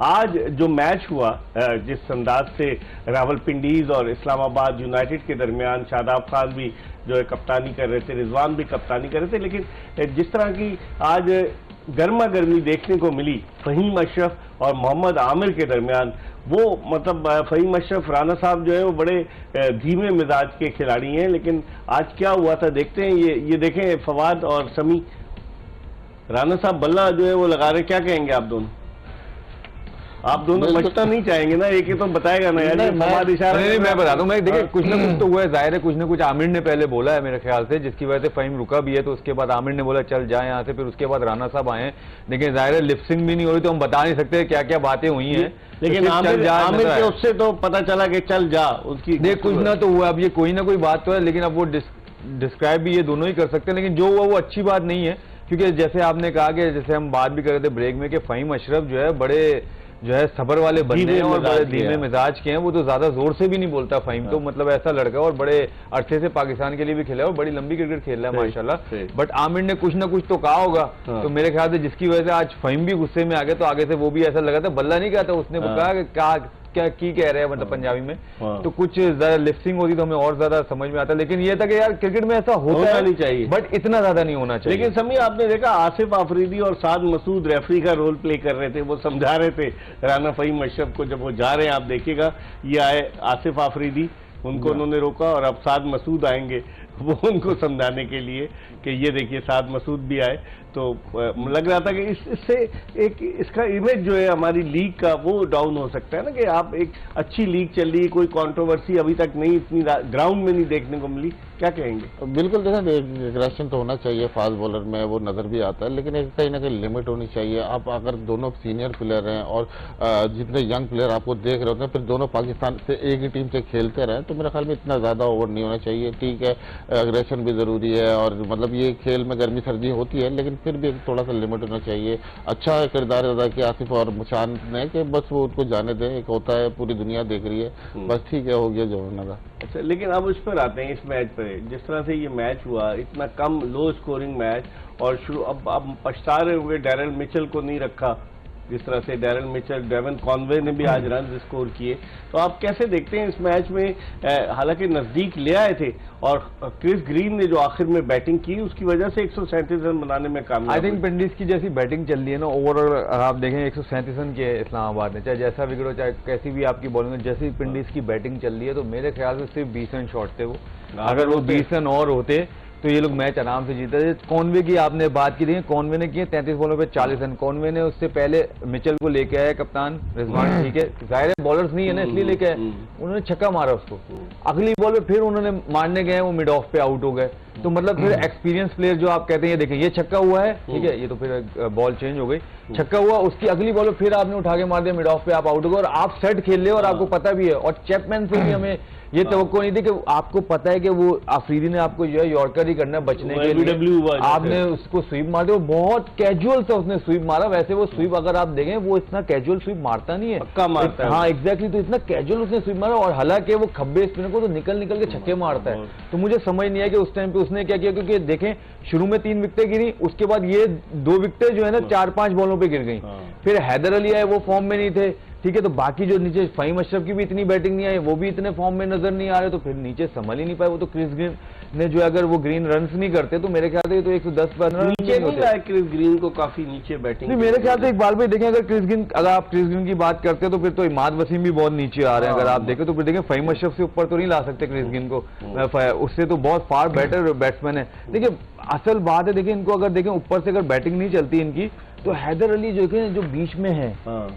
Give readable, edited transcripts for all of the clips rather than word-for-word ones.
आज जो मैच हुआ, जिस अंदाज से रावलपिंडीज और इस्लामाबाद यूनाइटेड के दरमियान, शादाब खान भी जो है कप्तानी कर रहे थे, रिजवान भी कप्तानी कर रहे थे, लेकिन जिस तरह की आज गर्मा गर्मी देखने को मिली फहीम अशरफ और मोहम्मद आमिर के दरमियान, वो मतलब फहीम अशरफ राना साहब जो है वो बड़े धीमे मिजाज के खिलाड़ी हैं, लेकिन आज क्या हुआ था देखते हैं। ये देखें फवाद और समी, राना साहब बल्ला जो है वो लगा रहे, क्या कहेंगे आप दोनों? आप दोनों बचना नहीं चाहेंगे ना, एक ही तो बताएगा ना यार। नहीं, मैं बता दूं, मैं देखिए कुछ ना कुछ तो हुआ है, जाहिर है कुछ ना कुछ आमिर ने पहले बोला है मेरे ख्याल से, जिसकी वजह से फहीम रुका भी है, तो उसके बाद आमिर ने बोला चल जाए यहाँ से, फिर उसके बाद राना साहब आए। देखिए जाहिर है लिपसिंग भी नहीं हो रही, तो हम बता नहीं सकते क्या क्या बातें हुई हैं, लेकिन आमिर के उससे तो पता चला कि चल जा, उसकी देख कुछ ना तो हुआ। अब ये कोई ना कोई बात तो है, लेकिन अब वो डिस्क्राइब भी ये दोनों ही कर सकते हैं, लेकिन जो हुआ वो अच्छी बात नहीं है, क्योंकि जैसे आपने कहा कि जैसे हम बात भी कर रहे थे ब्रेक में कि फहीम अशरफ जो है बड़े जो है सबर वाले बंदे हैं और बड़े धीमे मिजाज के हैं, वो तो ज्यादा जोर से भी नहीं बोलता फहीम, तो मतलब ऐसा लड़का और बड़े अरसे से पाकिस्तान के लिए भी खेला है और बड़ी लंबी क्रिकेट खेल रहा है माशाल्लाह। बट आमिर ने कुछ ना कुछ तो कहा होगा, तो मेरे ख्याल से जिसकी वजह से आज फहीम भी गुस्से में आ गया, तो आगे से वो भी ऐसा लगा था, बल्ला नहीं कहा था उसने, कहा कि क्या की कह रहे हैं मतलब पंजाबी में, तो कुछ ज्यादा लिफ्टिंग होती तो हमें और ज्यादा समझ में आता, लेकिन ये था कि यार क्रिकेट में ऐसा होता नहीं चाहिए, बट इतना ज्यादा नहीं होना चाहिए। लेकिन समी आपने देखा आसिफ आफरीदी और साद मसूद रेफरी का रोल प्ले कर रहे थे, वो समझा रहे थे राना फहीम अशरफ को, जब वो जा रहे हैं आप देखिएगा, ये आए आसिफ आफरीदी, उनको उन्होंने रोका, और अब साद मसूद आएंगे वो उनको समझाने के लिए कि ये देखिए साद मसूद भी आए, तो लग रहा था कि इससे एक इसका इमेज जो है हमारी लीग का वो डाउन हो सकता है ना, कि आप एक अच्छी लीग चल रही है, कोई कंट्रोवर्सी अभी तक नहीं इतनी ग्राउंड में नहीं देखने को मिली, क्या कहेंगे? बिल्कुल देखा, एग्रेशन तो होना चाहिए फास्ट बॉलर में, वो नजर भी आता है, लेकिन एक कहीं ना कहीं लिमिट होनी चाहिए। आप अगर दोनों सीनियर प्लेयर हैं और जितने यंग प्लेयर आपको देख रहे होते हैं, फिर दोनों पाकिस्तान से एक ही टीम से खेलते रहे, तो मेरे ख्याल में इतना ज्यादा ओवर नहीं होना चाहिए। ठीक है, एग्रेशन भी जरूरी है, और मतलब ये खेल में गर्मी सर्दी होती है, लेकिन फिर भी थोड़ा सा लिमिट होना चाहिए। अच्छा किरदार अदा किया आसिफ और मुशान ने कि बस वो उनको जाने दें, एक होता है पूरी दुनिया देख रही है, बस ठीक है, हो गया जो होना था। अच्छा, लेकिन अब उस पर आते हैं, इस मैच पर जिस तरह से ये मैच हुआ, इतना कम लो स्कोरिंग मैच, और शुरू अब पछता रहे हुए डैरेल मिचेल को नहीं रखा, जिस तरह से डैरेल मिचेल, डेवन कॉनवे ने भी आज रन स्कोर किए, तो आप कैसे देखते हैं इस मैच में? हालांकि नजदीक ले आए थे, और क्रिस ग्रीन ने जो आखिर में बैटिंग की उसकी वजह से 137 रन बनाने में कामयाब। आई थिंक पिंडीज की जैसी बैटिंग चल रही है ना ओवरऑल, आप देखें 137 रन के इस्लामाबाद ने, चाहे जैसा विकेट हो, चाहे कैसी भी आपकी बॉलिंग हो, जैसी पिंडीज की बैटिंग चल रही है, तो मेरे ख्याल से सिर्फ 20 रन शॉर्ट थे वो, अगर वो 20 रन और होते तो ये लोग मैच आराम से जीते थे। कॉनवे की आपने बात की थी, कॉनवे ने किए 33 बॉलों पे 40 रन, कॉनवे ने उससे पहले मिचेल को लेके आया कप्तान रिजवान, ठीक है, जाहिर है बॉलर्स नहीं है ना इसलिए लेके आए, उन्होंने छक्का मारा उसको, अगली बॉल पे फिर उन्होंने मारने गए, वो मिड ऑफ पे आउट हो गए, तो मतलब फिर एक्सपीरियंस प्लेयर जो आप कहते हैं, ये देखें ये छक्का हुआ है, ठीक है, ये तो फिर बॉल चेंज हो गई, छक्का हुआ, उसकी अगली बॉल पे फिर आपने उठा के मार दिया, मिड ऑफ पे आप आउट हो गए, और आप सेट खेल रहे हो और आपको पता भी है, और चैपमैन से भी हमें ये तवक्को नहीं थी कि आपको पता है कि वो आफरीदी ने आपको जो है यॉर्कर ही करना बचने के लिए, आपने उसको स्वीप मार दिया, वो बहुत कैजुअल से उसने स्वीप मारा, वैसे वो स्वीप अगर आप देखें वो इतना कैजुअल स्वीप मारता नहीं है, पक्का मारता है, हाँ एग्जैक्टली, तो इतना कैजुअल उसने स्वीप मारा, और हालांकि वो खब्बे स्पिनर को तो निकल के छक्के मारता है, तो मुझे समझ नहीं आया कि उस टाइम पे उसने क्या किया, क्योंकि देखें शुरू में 3 विकेटें गिरी, उसके बाद ये 2 विकेटें जो है ना 4-5 बॉलों पे गिर गई, फिर हैदर अली आए, वो फॉर्म में नहीं थे, ठीक है, तो बाकी जो नीचे फहीम अशरफ की भी इतनी बैटिंग नहीं आई, वो भी इतने फॉर्म में नजर नहीं आ रहे, तो फिर नीचे संभल ही नहीं पाए वो, तो क्रिस ग्रीन ने जो अगर वो ग्रीन रन्स नहीं करते तो मेरे ख्याल से तो 110 नीचे नहीं लाए क्रिस ग्रीन को, काफी नीचे बैटिंग नहीं, मेरे ख्याल से एक बार भी देखें, अगर आप क्रिस ग्रीन की बात करते हो तो फिर तो इमाद वसीम भी बहुत नीचे आ रहे हैं, अगर आप देखें तो फिर देखें फहीम अशरफ से ऊपर तो नहीं ला सकते क्रिस ग्रीन को, उससे तो बहुत फार बेटर बैट्समैन है। देखिए असल बात है, देखिए इनको अगर देखें ऊपर से अगर बैटिंग नहीं चलती इनकी, तो हैदर अली जो बीच में है,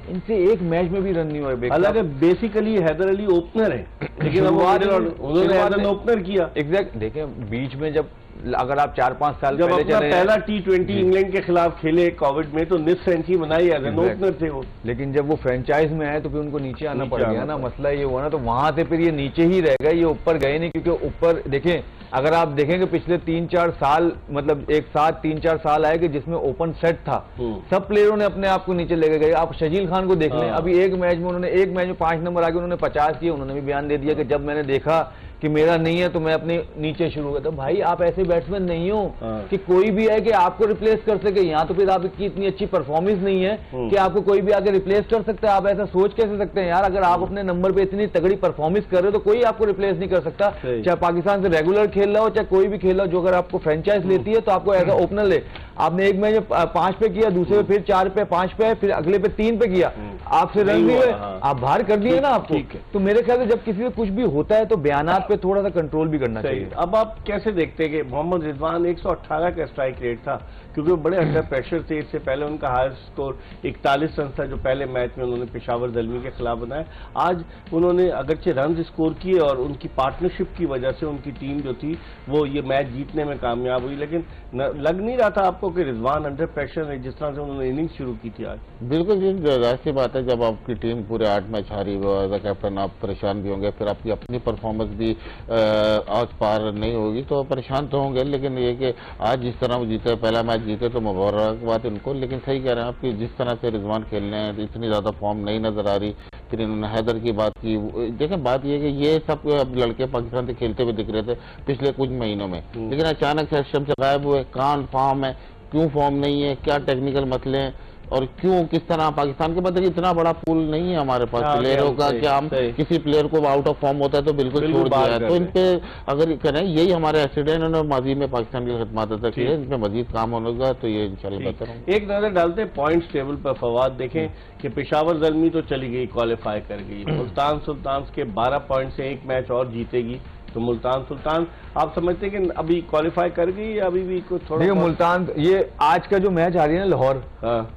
इनसे एक मैच में भी रन नहीं हुआ। हालांकि बेसिकली हैदर अली ओपनर है, लेकिन उन्होंने ओपनर किया, एग्जैक्ट, देखें बीच में जब अगर आप 4-5 साल जब अपना पहला T20 इंग्लैंड के खिलाफ खेले कोविड में, तो निस सेंचुरी बनाई, ओपनर थे वो, लेकिन जब वो फ्रेंचाइज में आए तो फिर उनको नीचे आना पड़ गया ना, मसला ये हुआ ना, तो वहां से फिर ये नीचे ही रह गए, ये ऊपर गए नहीं, क्योंकि ऊपर देखें अगर आप देखेंगे पिछले 3-4 साल, मतलब एक साथ 3-4 साल आए कि जिसमें ओपन सेट था, सब प्लेयरों ने अपने आप को नीचे लेके गए। आप शजील खान को देख लें, अभी एक मैच में 5 नंबर आके उन्होंने 50 किए, उन्होंने भी बयान दे दिया कि जब मैंने देखा कि मेरा नहीं है तो मैं अपने नीचे शुरू करता हूं। भाई आप ऐसे बैट्समैन नहीं हो हाँ। कि कोई भी है कि आपको रिप्लेस कर सके, यहाँ तो फिर आपकी इतनी अच्छी परफॉर्मेंस नहीं है कि आपको कोई भी आके रिप्लेस कर सकता है। आप ऐसा सोच कैसे सकते हैं यार? अगर आप अपने नंबर पे इतनी तगड़ी परफॉर्मेंस कर रहे हो तो कोई आपको रिप्लेस नहीं कर सकता, चाहे पाकिस्तान से रेगुलर खेल रहा हो चाहे कोई भी खेल रहा हो। जो अगर आपको फ्रेंचाइज लेती है तो आपको ऐसा ओपनर ले, आपने एक मैच में 5 पे किया, दूसरे पे फिर 4 पे 5 पे, फिर अगले पे 3 पे किया, आपसे रन नहीं हुए, आप बाहर कर दिए ना आपको। तो मेरे ख्याल से जब किसी से कुछ भी होता है तो बयानात पे थोड़ा सा कंट्रोल भी करना चाहिए। अब आप कैसे देखते हैं कि मोहम्मद रिजवान 118 का स्ट्राइक रेट था, क्योंकि वो बड़े अंडर प्रेशर थे। इससे पहले उनका हायर स्कोर 41 रन था जो पहले मैच में उन्होंने पेशावर दलमी के खिलाफ बनाया। आज उन्होंने अगरचे रन स्कोर किए और उनकी पार्टनरशिप की वजह से उनकी टीम जो थी वो ये मैच जीतने में कामयाब हुई, लेकिन लग नहीं रहा था आपको कि रिजवान अंडर प्रेशर है जिस तरह से उन्होंने इनिंग्स शुरू की थी आज? बिल्कुल जी, जाहिर सी बात है, जब आपकी टीम पूरे 8 मैच हारी हुआ एज अ कैप्टन आप परेशान भी होंगे, फिर आपकी अपनी परफॉर्मेंस भी आज पार नहीं होगी तो परेशान तो होंगे। लेकिन ये कि आज जिस तरह वो जीते, पहला मैच जीते तो मुबारकबाद उनको। लेकिन सही कह रहे हैं आप कि जिस तरह से रिजवान खेल रहे हैं इतनी ज्यादा फॉर्म नहीं नजर आ रही। फिर इन्होंने हैदर की बात की। देखें बात यह है कि ये सब लड़के पाकिस्तान से खेलते हुए दिख रहे थे पिछले कुछ महीनों में, लेकिन अचानक से सिस्टम से गायब हुए। कौन फॉर्म है, क्यों फॉर्म नहीं है, क्या टेक्निकल मसले हैं और क्यों किस तरह? पाकिस्तान के मतलब इतना बड़ा पूल नहीं है हमारे पास प्लेयरों का कि हम किसी प्लेयर को आउट ऑफ फॉर्म होता है तो बिल्कुल छोड़ दिया है। तो इन पे अगर करें, यही हमारे एक्सीडेंट इन्होंने माजी में पाकिस्तान की खिदमत अदा की है, इन पे मजीद काम होगा तो ये इंशाल्लाह बेहतर होगा। एक नजर डालते हैं पॉइंट्स टेबल पर। फवाद देखें कि पेशावर ज़ल्मी तो चली गई, क्वालिफाई कर गई। मुल्तान सुल्तान के 12 पॉइंट से एक मैच और जीतेगी तो मुल्तान सुल्तान आप समझते हैं कि अभी क्वालिफाई कर गई या अभी भी कुछ थोड़ा? देखिए मुल्तान, ये आज का जो मैच आ रही है ना लाहौर,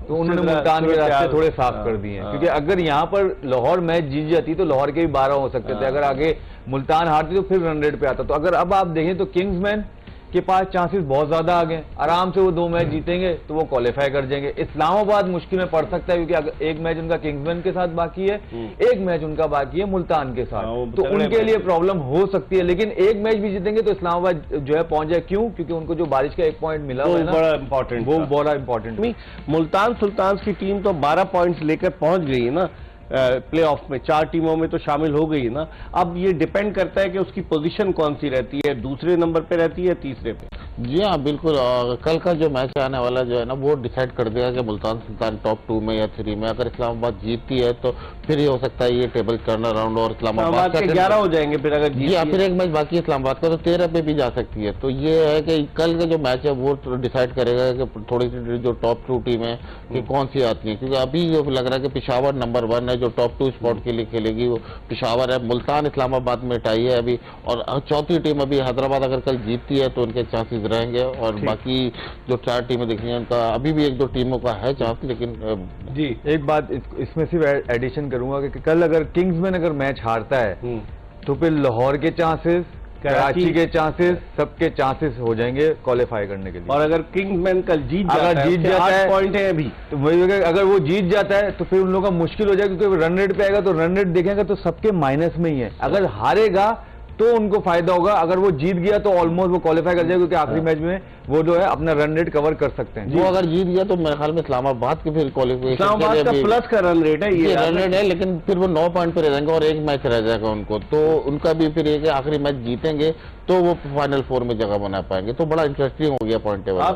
तो उन्होंने मुल्तान के रास्ते थोड़े साफ कर दिए हैं। क्योंकि अगर यहाँ पर लाहौर मैच जीत जाती तो लाहौर के भी 12 हो सकते थे। अगर आगे मुल्तान हारती तो फिर रन रेट पे आता। तो अगर अब आप देखें तो किंग्समैन के पास चांसेस बहुत ज्यादा आ गए, आराम से वो 2 मैच जीतेंगे तो वो क्वालिफाई कर जाएंगे। इस्लामाबाद मुश्किल में पड़ सकता है क्योंकि अगर एक मैच उनका किंग्समैन के साथ बाकी है, एक मैच उनका बाकी है मुल्तान के साथ, तो उनके लिए प्रॉब्लम हो सकती है। लेकिन एक मैच भी जीतेंगे तो इस्लामाबाद जो है पहुंच जाए। क्यों? क्योंकि उनको जो बारिश का 1 पॉइंट मिला वो है ना, बड़ा इंपॉर्टेंट, वो बड़ा इंपॉर्टेंट। मुल्तान सुल्तान की टीम तो 12 पॉइंट्स लेकर पहुंच गई है ना प्लेऑफ में, 4 टीमों में तो शामिल हो गई है ना। अब ये डिपेंड करता है कि उसकी पोजीशन कौन सी रहती है, दूसरे नंबर पे रहती है, तीसरे पे। जी हाँ बिल्कुल। कल का जो मैच आने वाला जो है ना वो डिसाइड कर देगा कि मुल्तान सुल्तान टॉप 2 में या 3 में। अगर इस्लामाबाद जीतती है तो फिर ये हो सकता है ये टेबल टर्न अराउंड और इस्लामाबाद के 11 हो जाएंगे फिर अगर जी हाँ, फिर एक मैच बाकी है इस्लामाबाद का तो 13 पे भी जा सकती है। तो ये है कि कल का जो मैच है वो डिसाइड करेगा कि थोड़ी सी जो टॉप 2 टीम है कि कौन सी आती है। क्योंकि अभी जो लग रहा है कि पेशावर नंबर 1 है जो टॉप 2 स्पॉट के लिए खेलेगी, वो पेशावर है। मुल्तान इस्लामाबाद में टाई है अभी, और चौथी टीम अभी हैदराबाद अगर कल जीतती है तो उनके चांसेस रहेंगे। और बाकी जो 4 टीमें दिख रही हैं उनका अभी भी 1-2 टीमों का है चांस। लेकिन जी एक बात इसमें सिर्फ एडिशन करूंगा कि कल अगर किंग्समैन अगर मैच हारता है तो फिर लाहौर के चांसेस, कराची के चांसेस, सबके चांसेस हो जाएंगे क्वालिफाई करने के लिए। और अगर किंग्समैन कल जीत जाता है, 8 पॉइंट है अभी, तो वही अगर वो जीत जाता है तो फिर उन लोगों का मुश्किल हो जाएगा क्योंकि रन रेट पे आएगा तो रन रेट देखेगा तो सबके माइनस में ही है। अगर हारेगा तो उनको फायदा होगा, अगर वो जीत गया तो ऑलमोस्ट वो क्वालिफाई कर जाएगा क्योंकि आखिरी मैच में वो जो है अपना रन रेट कवर कर सकते हैं। वो अगर जीत गया तो मेरे ख्याल में इस्लामाबाद के फिर क्वालिफिकेशन इस्लामाबाद का प्लस का रन रेट है, ये रन रेट है, लेकिन फिर वो 9 पॉइंट पे रह जाएंगे और एक मैच रह जाएगा उनको। तो उनका भी फिर एक आखिरी मैच जीतेंगे तो वो फाइनल 4 में जगह बना पाएंगे। तो बड़ा इंटरेस्टिंग हो गया पॉइंट टेबल।